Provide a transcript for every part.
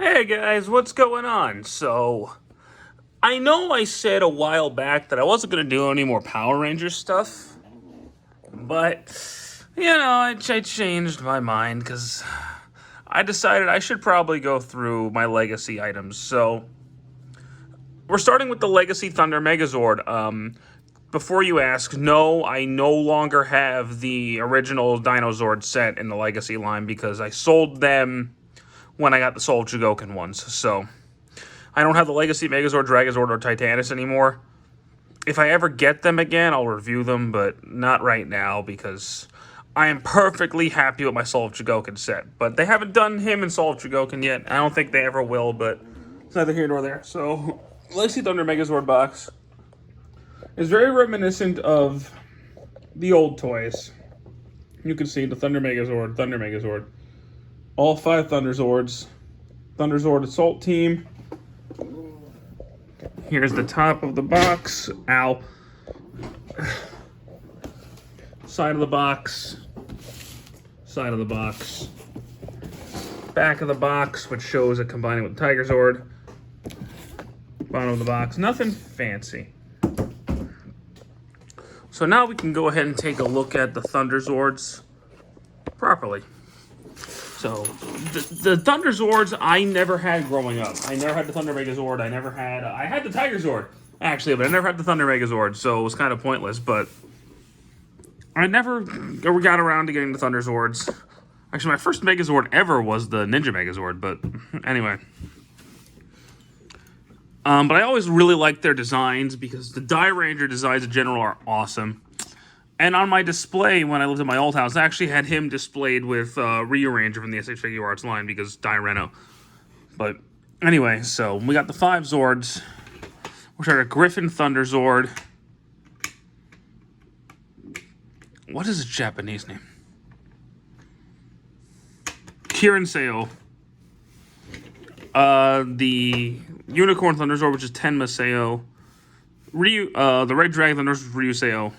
Hey guys, what's going on? So, I know I said a while back that I wasn't going to do any more Power Rangers stuff, but, I changed my mind because I decided I should probably go through my legacy items. So, we're starting with the Legacy Thunder Megazord. Before you ask, no, I no longer have the original Dinozord set in the Legacy line because I sold them when I got the Soul Chugokin ones. So, I don't have the Legacy Megazord, Dragozord, or Titanus anymore. If I ever get them again, I'll review them, but not right now because I am perfectly happy with my Soul of Chugokin set. But they haven't done him in Soul of Chugokin yet. I don't think they ever will, but it's neither here nor there. So, Legacy Thunder Megazord box is very reminiscent of the old toys. You can see the Thunder Megazord, all 5 Thunderzords, Thunderzord Assault Team. Here's the top of the box. Ow. Side of the box. Side of the box. Back of the box, which shows it combining with the Tigerzord. Bottom of the box. Nothing fancy. So now we can go ahead and take a look at the Thunderzords properly. So, the Thunderzords I never had growing up. I never had the Thunder Megazord. I had the Tigerzord, actually, but I never had the Thunder Megazord, so it was kind of pointless, but I never got around to getting the Thunderzords. Actually, my first Megazord ever was the Ninja Megazord, but anyway. But I always really liked their designs because the Die Ranger designs in general are awesome. And on my display, when I lived at my old house, I actually had him displayed with Ryu Ranger from the SH Figure Arts line because Die Reno. But anyway, so we got the 5 Zords, which are a Griffin Thunder Zord. What is its Japanese name? Kirin Seo. The Unicorn Thunder Zord, which is Tenma Seo. The Red Dragon Thunder Zord, Ryu Seo.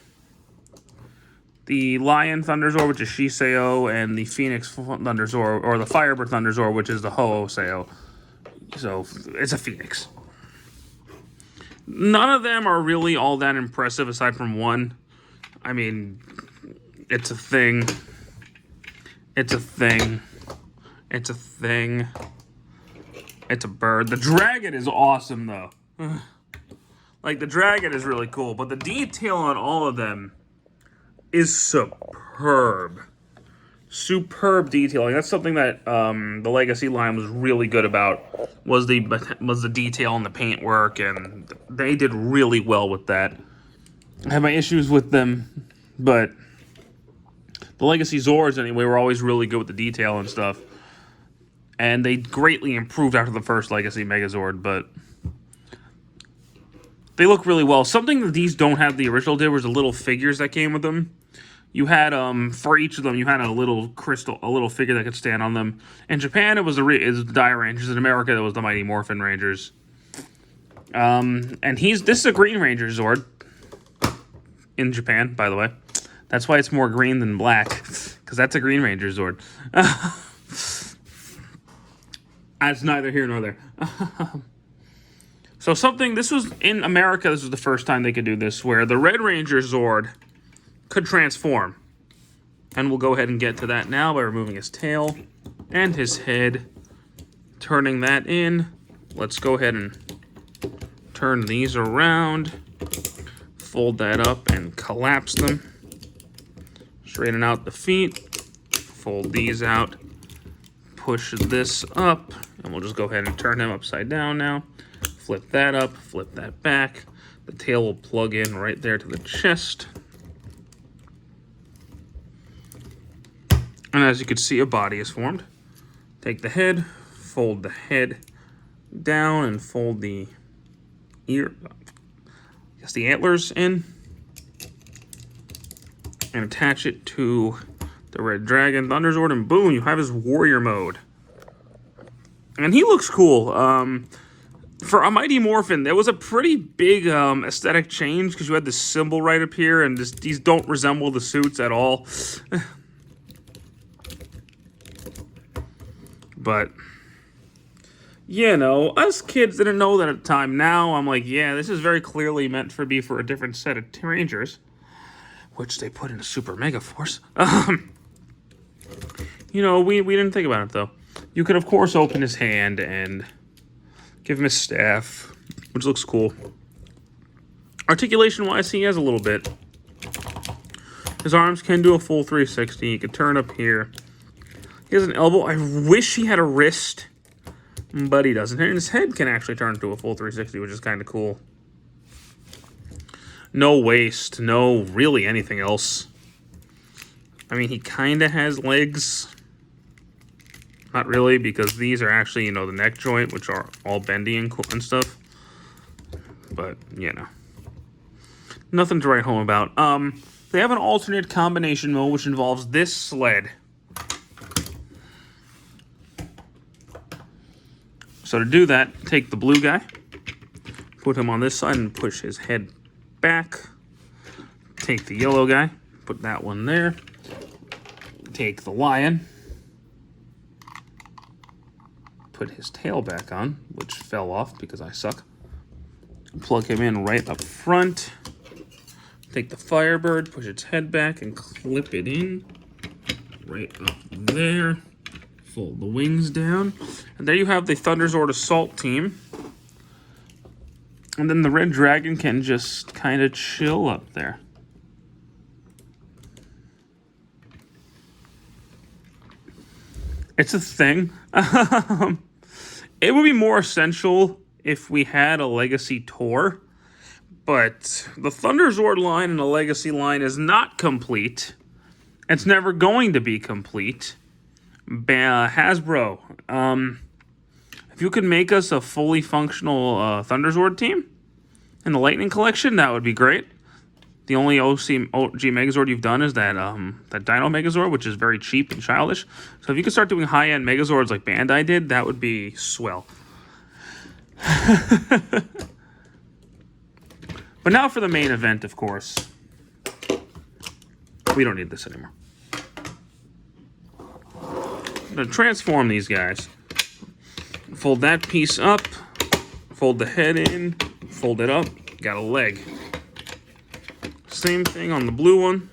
The Lion Thunderzord, which is Shiseo, and the Phoenix Thunderzord, or the Firebird Thunderzord, which is the Ho-Oh Seo. So, it's a Phoenix. None of them are really all that impressive, aside from one. I mean, it's a thing. It's a thing. It's a thing. It's a bird. The dragon is awesome, though. Like, the dragon is really cool, but the detail on all of them is superb. Superb detailing. That's something that the Legacy line was really good about, was the detail and the paintwork, and they did really well with that. I have my issues with them, but the Legacy Zords, anyway, were always really good with the detail and stuff. And they greatly improved after the first Legacy Megazord, but they look really well. Something that these don't have the original did was the little figures that came with them. You had, for each of them, you had a little figure that could stand on them. In Japan, it was the Dire Rangers. In America, it was the Mighty Morphin Rangers. And this is a Green Ranger Zord. In Japan, by the way. That's why it's more green than black. Because that's a Green Ranger Zord. That's neither here nor there. So this was, in America, this was the first time they could do this, where the Red Ranger Zord could transform. And we'll go ahead and get to that now by removing his tail and his head. Turning that in. Let's go ahead and turn these around. Fold that up and collapse them. Straighten out the feet. Fold these out. Push this up. And we'll just go ahead and turn him upside down now. Flip that up. Flip that back. The tail will plug in right there to the chest. And as you can see, a body is formed. Take the head, fold the head down, and fold the the antlers in. And attach it to the Red Dragon Thunderzord, and boom, you have his warrior mode. And he looks cool. For a Mighty Morphin, there was a pretty big aesthetic change, because you had this symbol right up here, and these don't resemble the suits at all. But You know, us kids didn't know that at the time. Now I'm like, yeah, this is very clearly meant to be for a different set of Rangers, which they put in a Super Mega Force. You know, we didn't think about it, though. You could, of course, open his hand and give him his staff, which looks cool. Articulation-wise, he has a little bit. His arms can do a full 360. He can turn up here. He has an elbow. I wish he had a wrist, but he doesn't. And his head can actually turn into a full 360, which is kind of cool. No waist. No really anything else. I mean, he kind of has legs. Not really, because these are actually, you know, the neck joint, which are all bendy and cool and stuff. But, you know. Nothing to write home about. They have an alternate combination mode, which involves this sled. So to do that, take the blue guy, put him on this side and push his head back. Take the yellow guy, put that one there. Take the lion, put his tail back on, which fell off because I suck. Plug him in right up front. Take the Firebird, push its head back, and clip it in right up there. Fold the wings down. And there you have the Thunderzord Assault team. And then the Red Dragon can just kind of chill up there. It's a thing. It would be more essential if we had a Legacy tour. But the Thunderzord line and the Legacy line is not complete. It's never going to be complete. Hasbro, if you could make us a fully functional Thunderzord team in the Lightning Collection, that would be great. The only OG Megazord you've done is that Dino Megazord, which is very cheap and childish. So if you could start doing high-end Megazords like Bandai did, that would be swell. But now for the main event, of course. We don't need this anymore. I'm going to transform these guys. Fold that piece up. Fold the head in. Fold it up. Got a leg. Same thing on the blue one.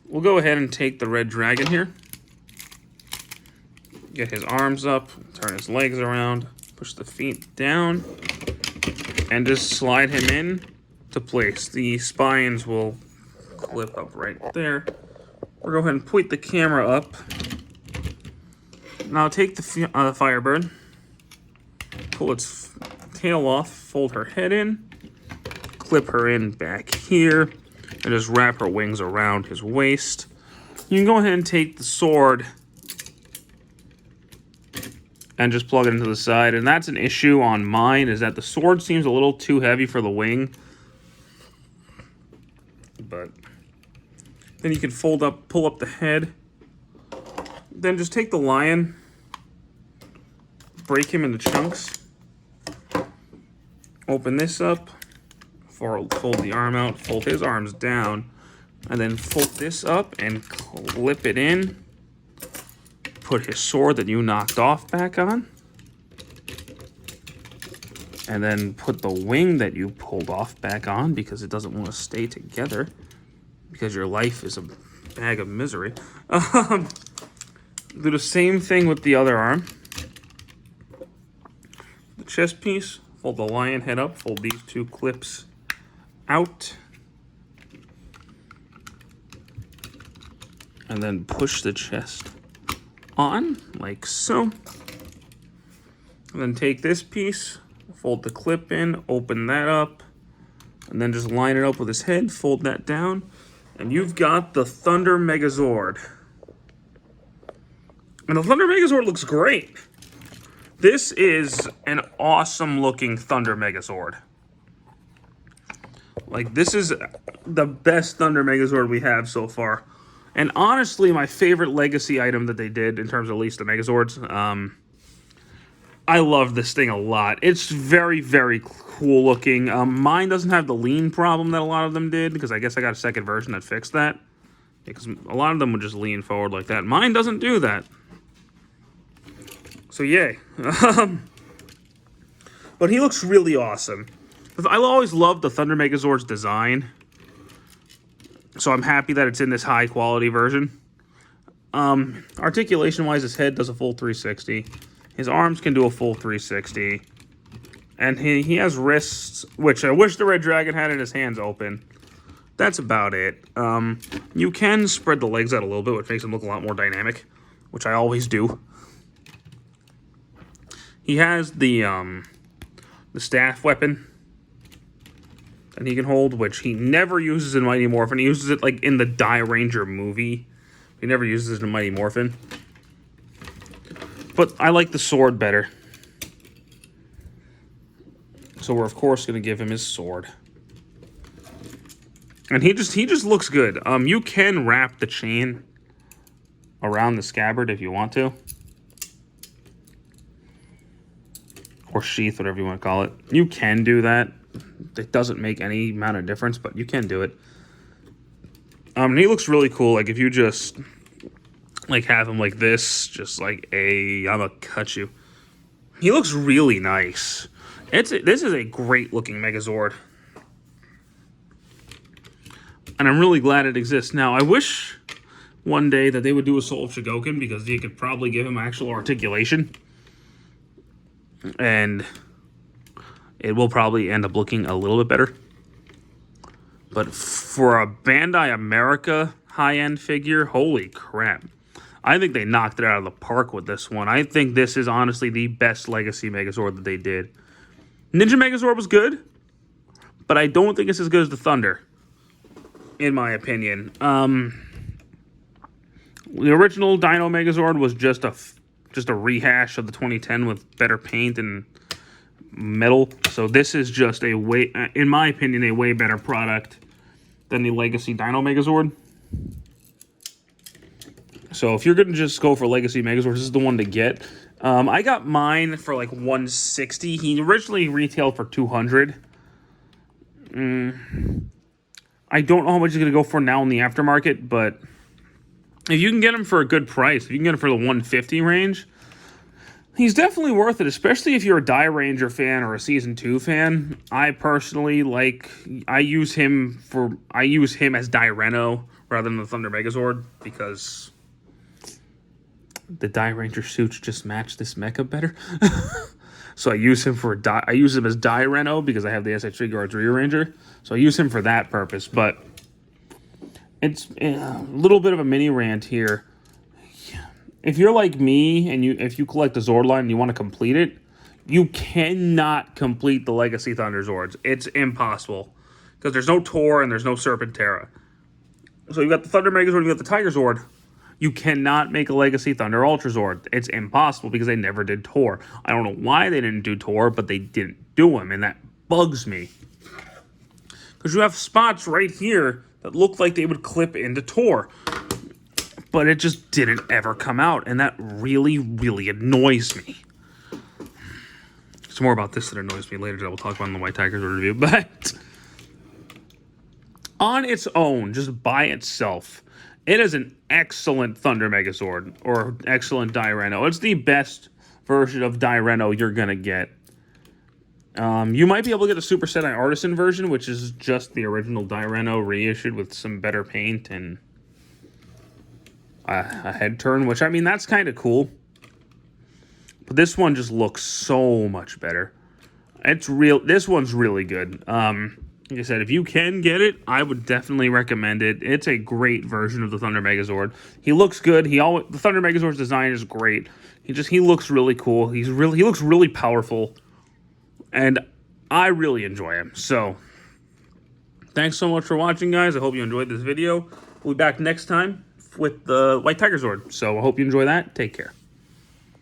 We'll go ahead and take the Red Dragon here. Get his arms up. Turn his legs around. Push the feet down. And just slide him in to place. The spines will clip up right there. We'll go ahead and point the camera up. Now take the Firebird. Pull its tail off. Fold her head in. Clip her in back here. And just wrap her wings around his waist. You can go ahead and take the sword and just plug it into the side. And that's an issue on mine, is that the sword seems a little too heavy for the wing. But then you can pull up the head. Then just take the lion, break him into chunks. Open this up, fold the arm out, fold his arms down, and then fold this up and clip it in. Put his sword that you knocked off back on. And then put the wing that you pulled off back on because it doesn't want to stay together. Because your life is a bag of misery. Do the same thing with the other arm. The chest piece, fold the lion head up, fold these two clips out. And then push the chest on, like so. And then take this piece, fold the clip in, open that up, and then just line it up with his head, fold that down, and you've got the Thunder Megazord. And the Thunder Megazord looks great. This is an awesome looking Thunder Megazord. Like, this is the best Thunder Megazord we have so far. And honestly, my favorite Legacy item that they did, in terms of at least the Megazords, I love this thing a lot. It's very, very cool looking. Mine doesn't have the lean problem that a lot of them did, because I guess I got a second version that fixed that. Because a lot of them would just lean forward like that. Mine doesn't do that. So yay. But he looks really awesome. I always loved the Thunder Megazord's design. So I'm happy that it's in this high quality version. Articulation wise, his head does a full 360. His arms can do a full 360. And he has wrists, which I wish the Red Dragon had in his hands open. That's about it. You can spread the legs out a little bit, which makes him look a lot more dynamic, which I always do. He has the staff weapon that he can hold, which he never uses in Mighty Morphin. He uses it like in the Die Ranger movie. He never uses it in Mighty Morphin. But I like the sword better. So we're of course going to give him his sword. And he just looks good. You can wrap the chain around the scabbard if you want to. Or sheath, whatever you want to call it. You can do that. It doesn't make any amount of difference, but you can do it. And he looks really cool. Like if you just like have him like this, just like I'm gonna cut you. He looks really nice. This is a great looking Megazord. And I'm really glad it exists. Now, I wish one day that they would do a Soul of Shigoken, because you could probably give him actual articulation. And it will probably end up looking a little bit better. But for a Bandai America high-end figure, holy crap. I think they knocked it out of the park with this one. I think this is honestly the best Legacy Megazord that they did. Ninja Megazord was good, but I don't think it's as good as the Thunder, in my opinion. The original Dino Megazord was just a rehash of the 2010 with better paint and metal. So this is just a way, in my opinion, a way better product than the Legacy Dino Megazord. So if you're going to just go for Legacy Megazord, this is the one to get. I got mine for like $160. He originally retailed for $200. I don't know how much he's going to go for now in the aftermarket, but if you can get him for a good price, if you can get him for the $150 range, he's definitely worth it, especially if you're a Die Ranger fan or a Season 2 fan. I personally I use him as Die Reno rather than the Thunder Megazord, because the Die Ranger suits just match this mecha better. So I use him as Die Reno because I have the SH Guards Rear Ranger. So I use him for that purpose. But it's a little bit of a mini rant here. If you're like me and if you collect the Zord line and you want to complete it, you cannot complete the Legacy Thunder Zords. It's impossible because there's no Tor and there's no Serpentera. So you got the Thunder Megazord, you got the Tiger Zord. You cannot make a Legacy Thunder Ultra Zord. It's impossible because they never did Tor. I don't know why they didn't do Tor, but they didn't do him, and that bugs me. Because you have spots right here that look like they would clip into Tor. But it just didn't ever come out, and that really, really annoys me. It's more about this that annoys me later that we'll talk about in the White Tigers review. But on its own, just by itself, it is an excellent Thunder Megazord, or excellent Die Reno. It's the best version of Die Reno you're going to get. You might be able to get a Super Sentai Artisan version, which is just the original Die Reno reissued with some better paint and a head turn, which, I mean, that's kind of cool. But this one just looks so much better. This one's really good. Like I said, if you can get it, I would definitely recommend it. It's a great version of the Thunder Megazord. He looks good. The Thunder Megazord's design is great. He looks really cool. He looks really powerful, and I really enjoy him. So, thanks so much for watching, guys. I hope you enjoyed this video. We'll be back next time with the White Tiger Zord. So I hope you enjoy that. Take care.